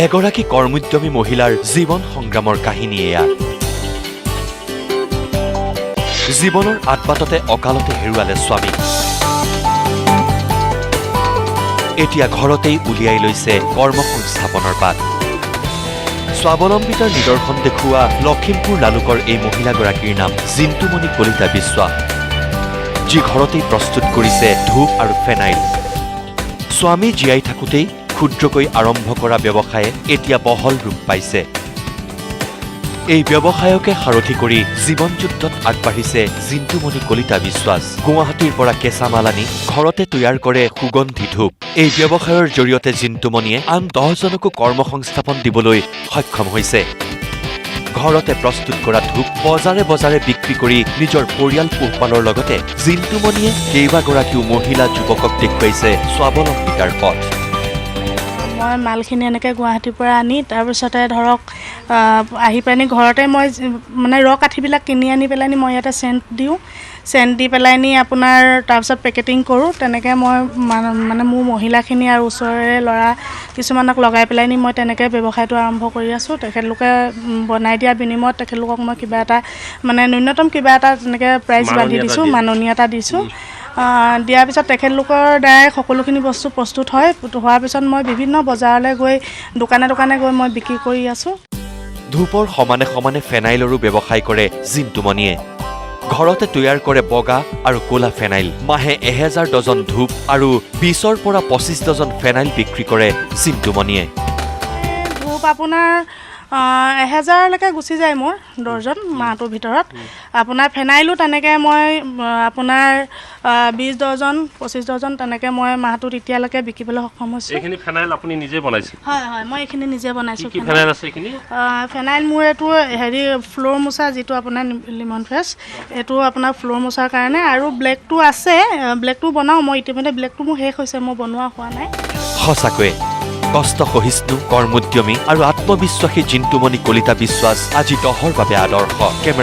এগৰাকী কৰ্মোদ্যমী মহিলাৰ জীৱন সংগ্ৰামৰ কাহিনী এয়া। জীৱনৰ আতবাটতে অকালতে হেৰুৱালে স্বামীক। এতিয়া ঘৰতেই উলিয়াই লৈছে কৰ্মসংস্থাপনৰ বাট। স্বাৱলম্বিতাৰ নিদৰ্শন দেখুওৱা লখিমপুৰ লালুকৰ এই মহিলাগৰাকীৰ নাম জিন্তুমণি কলিতা বিশ্বাস, যি ঘৰতেই প্ৰস্তুত কৰিছে ধূপ আৰু ফেনাইল। স্বামী জীয়াই থাকোঁতেই ক্ষুদ্ৰকৈ আৰম্ভ কৰা ব্যৱসায়ে এতিয়া বহল ৰূপ পাইছে। এই ব্যৱসায়কে সাৰথি কৰি জীৱন যুদ্ধত আগবাঢ়িছে জিন্তুমণি কলিতা বিশ্বাস। গুৱাহাটীৰ পৰা কেঁচা মাল আনি ঘৰতে তৈয়াৰ কৰে সুগন্ধি ধূপ। এই ব্যৱসায়ৰ জৰিয়তে জিন্তুমণিয়ে আন 10জনকো কৰ্মসংস্থাপন দিবলৈ সক্ষম হৈছে। ঘৰতে প্ৰস্তুত কৰা ধূপ বজাৰে বজাৰে বিক্ৰী কৰি নিজৰ পৰিয়াল পোহপালৰ লগতে জিন্তুমণিয়ে কেইবাগৰাকীও মহিলা যুৱকক দেখুৱাইছে স্বাৱলম্বিতাৰ পথ। মই মালখিনি এনেকৈ গুৱাহাটীৰ পৰা আনি তাৰপিছতে ধৰক আহি পেলাই ঘৰতে মই মানে ৰ কাঠিবিলাক কিনি আনি পেলাই মই ইয়াতে চেণ্ট দি পেলাই নি আপোনাৰ তাৰপিছত পেকেটিং কৰোঁ। তেনেকৈ মই মানে মোৰ মহিলাখিনি আৰু ওচৰৰে ল'ৰা কিছুমানক লগাই পেলাই নি মই তেনেকৈ ব্যৱসায়টো আৰম্ভ কৰি আছোঁ। তেখেতলোকে বনাই দিয়া বিনিময়ত তেখেতলোকক মই কিবা এটা মানে ন্যূনতম কিবা এটা তেনেকৈ প্ৰাইজ বান্ধি দিছোঁ, মাননি এটা দিছোঁ। দিয়াৰ পিছত তেখেতলোকৰ দ্বাৰাই সকলোখিনি বস্তু প্ৰস্তুত হয়। হোৱাৰ পিছত মই বিভিন্ন বজাৰলৈ গৈ দোকানে দোকানে গৈ মই বিক্ৰী কৰি আছোঁ। ধূপৰ সমানে সমানে ফেনাইলৰো ব্যৱসায় কৰে জিন্তুমণিয়ে। ঘৰতে তৈয়াৰ কৰে বগা আৰু ক'লা ফেনাইল। মাহে 1000 ডজন ধূপ আৰু 20ৰ পৰা 25 ডজন ফেনাইল বিক্ৰী কৰে জিন্তুমণিয়ে। ধূপ আপোনাৰ 1000লৈকে গুচি যায় মোৰ ডৰ্জন মাহটোৰ ভিতৰত। আপোনাৰ ফেনাইলো তেনেকৈ মই আপোনাৰ 20 ডজন 25 ডজন তেনেকৈ মই মাহটোত এতিয়ালৈকে বিকিবলৈ সক্ষম হৈছোঁ। এইখিনি ফেনাইল আপুনি নিজে বনাইছে? হয় হয়, মই এইখিনি নিজে বনাইছোঁ। কি ফেনাইল আছে এইখিনি? ফেনাইল মোৰ এইটো ফ্ল'ৰ মোচা, যিটো আপোনাৰ লিমন ফ্ৰেছ, এইটো আপোনাৰ ফ্ল'ৰ মোচাৰ কাৰণে। আৰু ব্লেকটো আছে, ব্লেকটো বনাওঁ মই ইতিমধ্যে। ব্লেকটো মোৰ শেষ হৈছে, মোৰ বনোৱা হোৱা নাই। সঁচাকৈয়ে কষ্ট সহিষ্ণু, কৰ্মোদ্যমী আৰু আত্মবিশ্বাসী জিন্তুমণি কলিতা বিশ্বাস আজি দহৰ বাবে আদৰ্শ। কেমেৰা